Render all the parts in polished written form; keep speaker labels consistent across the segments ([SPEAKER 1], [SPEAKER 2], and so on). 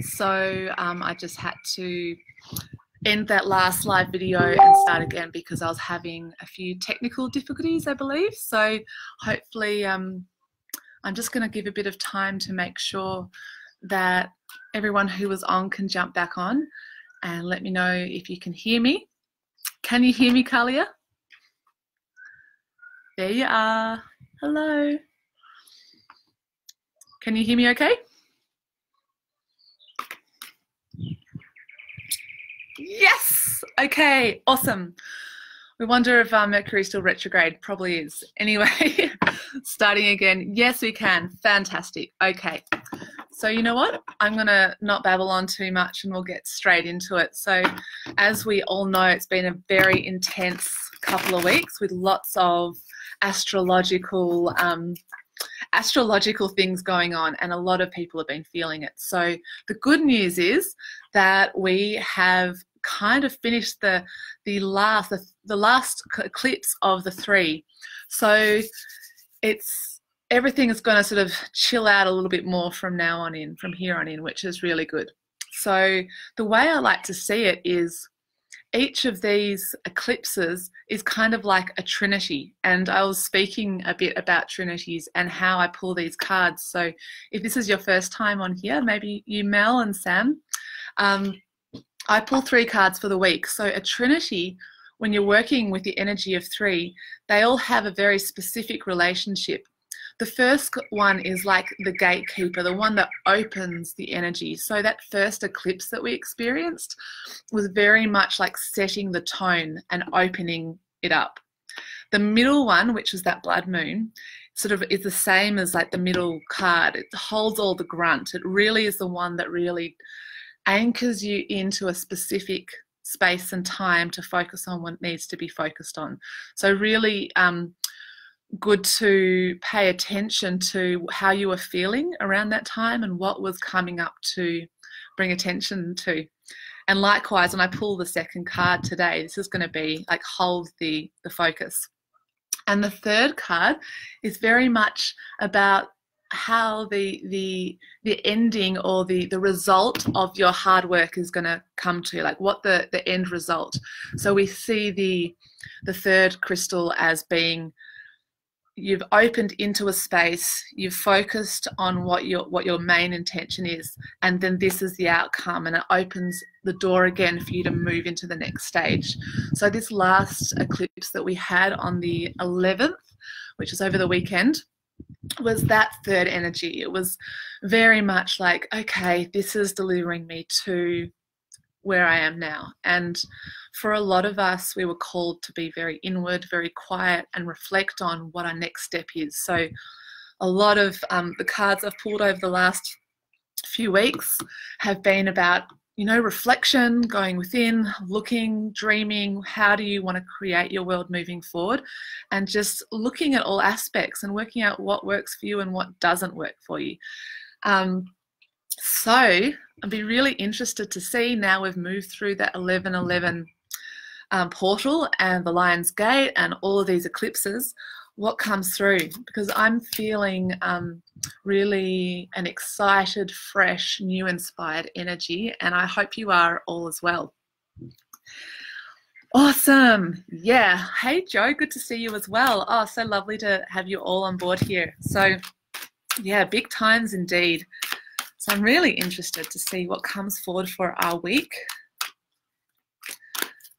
[SPEAKER 1] So I just had to end that last live video and start again because I was having a few technical difficulties, I believe. So hopefully I'm just going to give a bit of time to make sure that everyone who was on can jump back on, and let me know if you can hear me. Can you hear me, Kalia? There you are. Hello. Can you hear me okay? Yes. Okay, awesome. We wonder if Mercury's still retrograde. Probably is. Anyway, starting again. Yes, we can. Fantastic. Okay. So you know what? I'm going to not babble on too much and we'll get straight into it. So as we all know, it's been a very intense couple of weeks with lots of astrological things going on, and a lot of people have been feeling it. So the good news is that we have kind of finished the last eclipse of the 3. So everything is going to sort of chill out a little bit more from here on in, which is really good. So the way I like to see it is each of these eclipses is kind of like a trinity, and I was speaking a bit about trinities and how I pull these cards. So if this is your first time on here, maybe you, Mel and Sam, I pull 3 cards for the week. So a trinity, when you're working with the energy of 3, they all have a very specific relationship. The first one is like the gatekeeper, the one that opens the energy. So that first eclipse that we experienced was very much like setting the tone and opening it up. The middle one, which is that blood moon, sort of is the same as like the middle card. It holds all the grunt. It really is the one that really anchors you into a specific space and time to focus on what needs to be focused on. So really good to pay attention to how you were feeling around that time and what was coming up to bring attention to. And likewise, when I pull the second card today, this is going to be like hold the focus. And the third card is very much about how the ending or the result of your hard work is going to come to, like what the end result. So we see the third crystal as being, you've opened into a space, you've focused on what your main intention is, and then this is the outcome, and it opens the door again for you to move into the next stage. So this last eclipse that we had on the 11th, which is over the weekend, was that third energy. It was very much like, okay, this is delivering me to where I am now. And for a lot of us, we were called to be very inward, very quiet, and reflect on what our next step is. So a lot of the cards I've pulled over the last few weeks have been about, reflection, going within, looking, dreaming, how do you want to create your world moving forward, and just looking at all aspects and working out what works for you and what doesn't work for you. So I'd be really interested to see, now we've moved through that 11/11 portal and the Lion's Gate and all of these eclipses, what comes through, because I'm feeling really an excited, fresh, new inspired energy, and I hope you are all as well. Awesome. Yeah. Hey, Joe, good to see you as well. Oh, so lovely to have you all on board here. So yeah, big times indeed. So I'm really interested to see what comes forward for our week,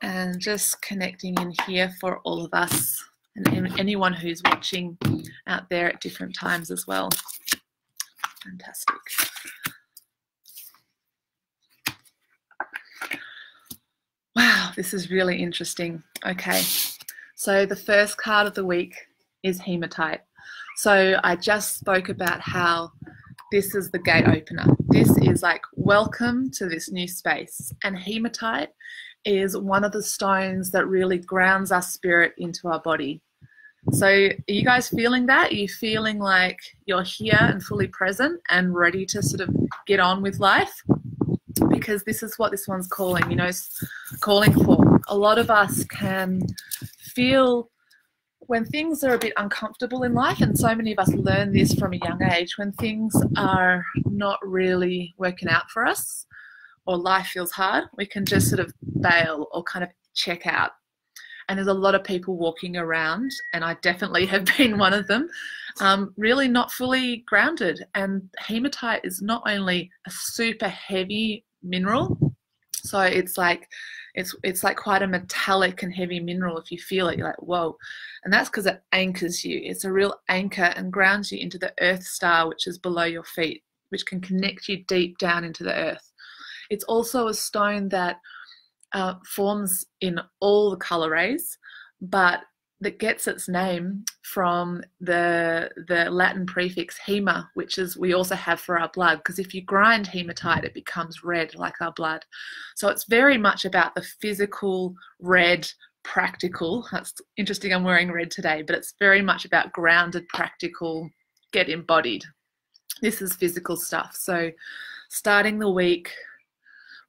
[SPEAKER 1] and just connecting in here for all of us and anyone who's watching out there at different times as well. Fantastic. Wow, this is really interesting. Okay, so the first card of the week is Hematite. So I just spoke about how this is the gate opener. This is like, welcome to this new space. And Hematite is one of the stones that really grounds our spirit into our body. So are you guys feeling that? Are you feeling like you're here and fully present and ready to sort of get on with life? Because this is what this one's calling, calling for. A lot of us can feel when things are a bit uncomfortable in life, and so many of us learn this from a young age, when things are not really working out for us or life feels hard, we can just sort of bail or kind of check out. And there's a lot of people walking around, and I definitely have been one of them, really not fully grounded. And hematite is not only a super heavy mineral, so it's like quite a metallic and heavy mineral. If you feel it, you're like, whoa. And that's because it anchors you. It's a real anchor and grounds you into the earth star, which is below your feet, which can connect you deep down into the earth. It's also a stone that forms in all the colorways, but that gets its name from the Latin prefix hema, which is we also have for our blood, because if you grind hematite, it becomes red like our blood. So it's very much about the physical, red, practical. That's interesting, I'm wearing red today, but it's very much about grounded, practical, get embodied. This is physical stuff. So starting the week,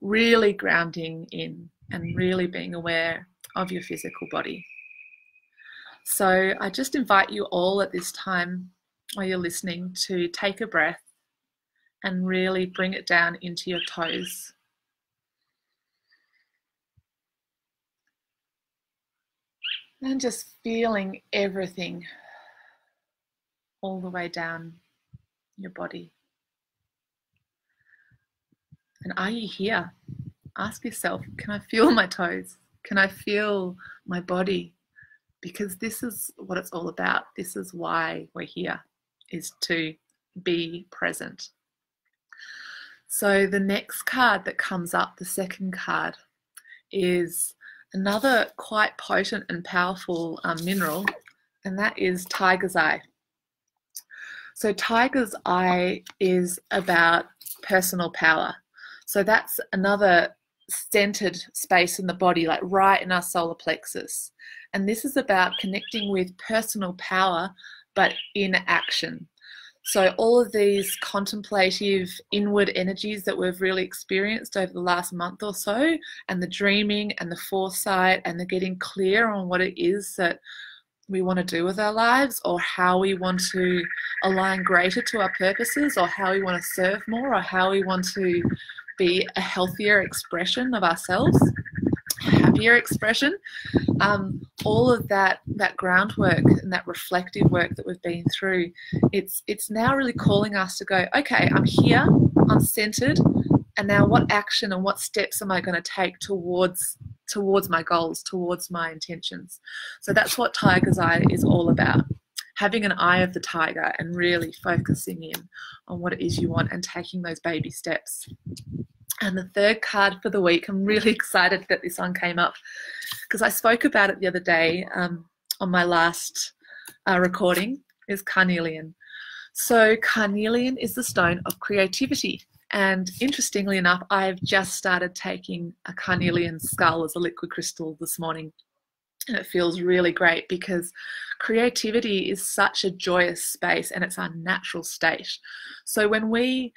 [SPEAKER 1] really grounding in and really being aware of your physical body. So I just invite you all at this time while you're listening to take a breath and really bring it down into your toes. And just feeling everything all the way down your body. And are you here? Ask yourself, can I feel my toes? Can I feel my body? Because this is what it's all about. This is why we're here, is to be present. So the next card that comes up, the second card, is another quite potent and powerful mineral, and that is tiger's eye. So tiger's eye is about personal power. So that's another centered space in the body, like right in our solar plexus. And this is about connecting with personal power, but in action. So all of these contemplative inward energies that we've really experienced over the last month or so, and the dreaming and the foresight and the getting clear on what it is that we want to do with our lives, or how we want to align greater to our purposes, or how we want to serve more, or how we want to be a healthier expression of ourselves, a happier expression. All of that groundwork and that reflective work that we've been through, it's now really calling us to go, okay, I'm here, I'm centered, and now what action and what steps am I going to take towards my goals, towards my intentions? So that's what tiger's eye is all about. Having an eye of the tiger and really focusing in on what it is you want and taking those baby steps. And the third card for the week, I'm really excited that this one came up because I spoke about it the other day on my last recording, is Carnelian. So Carnelian is the stone of creativity. And interestingly enough, I've just started taking a Carnelian skull as a liquid crystal this morning. And it feels really great because creativity is such a joyous space and it's our natural state. So when we,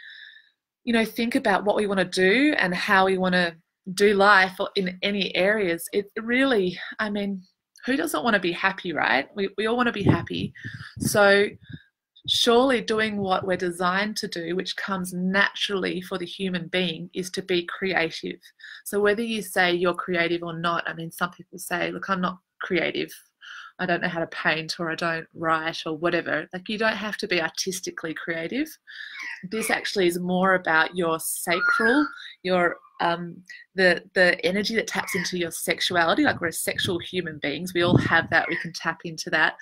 [SPEAKER 1] think about what we want to do and how we want to do life in any areas, it really, who doesn't want to be happy, right? We all want to be happy. So surely doing what we're designed to do, which comes naturally for the human being, is to be creative. So whether you say you're creative or not, some people say, look, I'm not creative. I don't know how to paint, or I don't write, or whatever. Like, you don't have to be artistically creative. This actually is more about your sacral, your the energy that taps into your sexuality. Like, we're sexual human beings. We all have that. We can tap into that.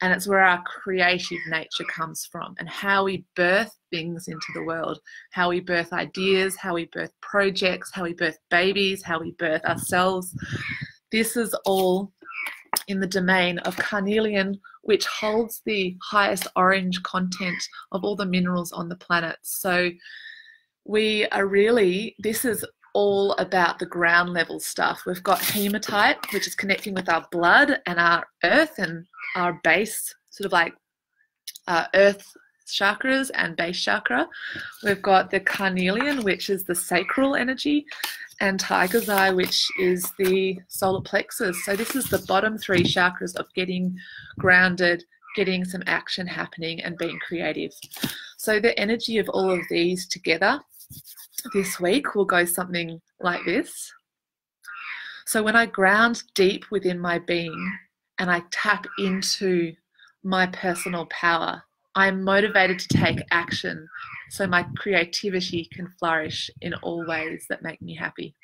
[SPEAKER 1] And it's where our creative nature comes from, and how we birth things into the world, how we birth ideas, how we birth projects, how we birth babies, how we birth ourselves. This is all in the domain of carnelian, which holds the highest orange content of all the minerals on the planet. So we are really, this is all about the ground level stuff. We've got hematite, which is connecting with our blood and our earth and our base, sort of like earth chakras and base chakra. We've got the Carnelian, which is the sacral energy, and Tiger's Eye, which is the solar plexus. So this is the bottom 3 chakras of getting grounded, getting some action happening, and being creative. So the energy of all of these together this week will go something like this. So when I ground deep within my being and I tap into my personal power, I'm motivated to take action so my creativity can flourish in all ways that make me happy.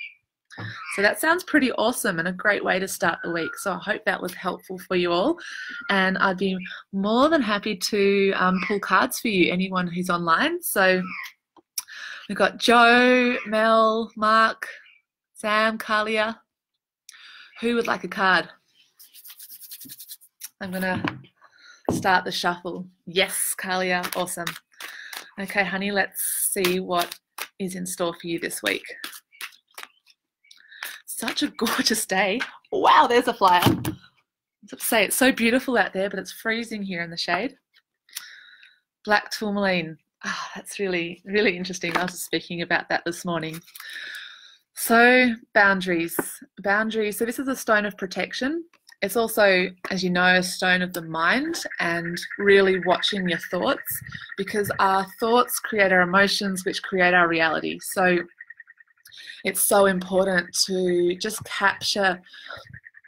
[SPEAKER 1] So that sounds pretty awesome and a great way to start the week. So I hope that was helpful for you all. And I'd be more than happy to pull cards for you, anyone who's online. So we've got Joe, Mel, Mark, Sam, Kalia. Who would like a card? I'm going to start the shuffle. Yes, Kalia, awesome. Okay, honey, let's see what is in store for you this week. Such a gorgeous day. Wow, there's a flyer. I was about to say, it's so beautiful out there, but it's freezing here in the shade. Black tourmaline. That's really, really interesting. I was just speaking about that this morning. So boundaries. So this is a stone of protection. It's also, as you know, a stone of the mind, and really watching your thoughts, because our thoughts create our emotions, which create our reality. So it's so important to just capture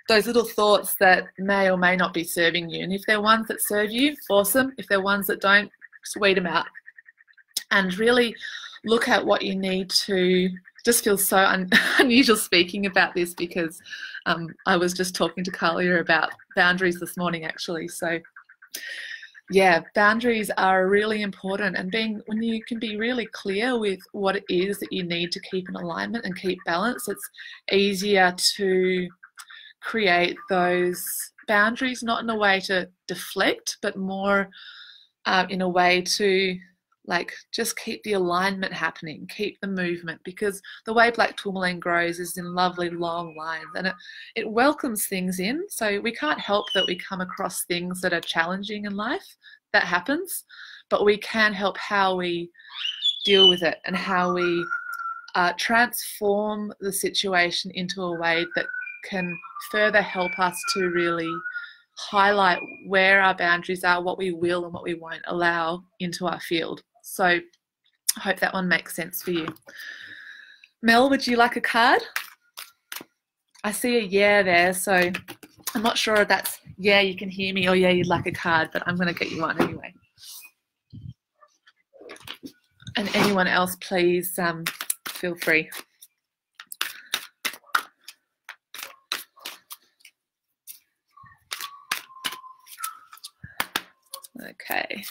[SPEAKER 1] those little thoughts that may or may not be serving you. And if they're ones that serve you, awesome. If they're ones that don't, just weed them out. And really look at what you need to. Just feels so unusual speaking about this, because I was just talking to Kalia about boundaries this morning, actually. So yeah, boundaries are really important, and when you can be really clear with what it is that you need to keep in alignment and keep balance, it's easier to create those boundaries, not in a way to deflect, but more in a way to just keep the alignment happening, keep the movement, because the way black tourmaline grows is in lovely long lines, and it welcomes things in. So we can't help that we come across things that are challenging in life. That happens, but we can help how we deal with it and how we transform the situation into a way that can further help us to really highlight where our boundaries are, what we will and what we won't allow into our field. So I hope that one makes sense for you. Mel, would you like a card? I see a yeah there, so I'm not sure if that's yeah, you can hear me, or yeah, you'd like a card, but I'm going to get you one anyway. And anyone else, please feel free. Okay.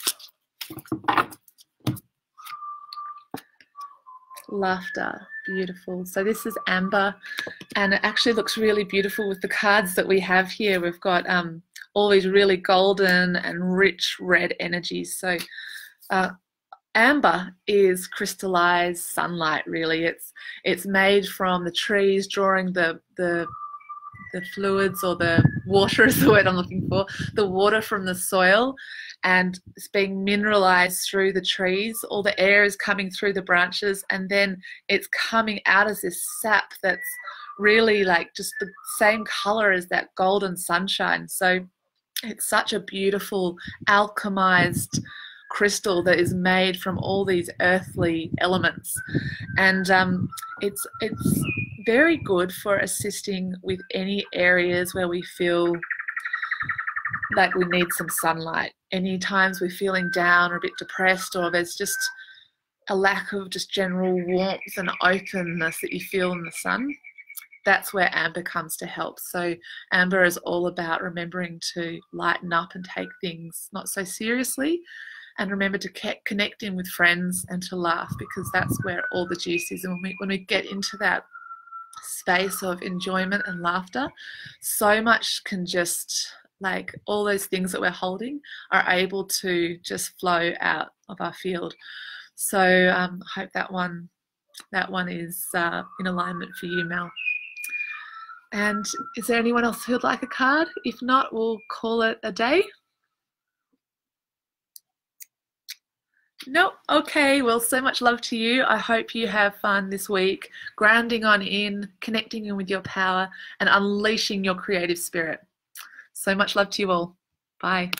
[SPEAKER 1] Laughter, beautiful. So this is amber, and it actually looks really beautiful with the cards that we have here. We've got all these really golden and rich red energies. So amber is crystallized sunlight, really. It's made from the trees drawing the fluids, or the water is the word I'm looking for, the water from the soil, and it's being mineralized through the trees. All the air is coming through the branches, and then it's coming out as this sap that's really just the same color as that golden sunshine. So it's such a beautiful alchemized crystal that is made from all these earthly elements, and it's very good for assisting with any areas where we feel like we need some sunlight. Any times we're feeling down or a bit depressed, or there's just a lack of just general warmth and openness that you feel in the sun, that's where amber comes to help. So amber is all about remembering to lighten up and take things not so seriously, and remember to connect in with friends and to laugh, because that's where all the juice is. And when we get into that space of enjoyment and laughter, so much can just, all those things that we're holding are able to just flow out of our field. So I hope that one is in alignment for you, Mel. And is there anyone else who'd like a card? If not, we'll call it a day. Nope. Okay. Well, so much love to you. I hope you have fun this week, grounding on in, connecting in with your power, and unleashing your creative spirit. So much love to you all. Bye.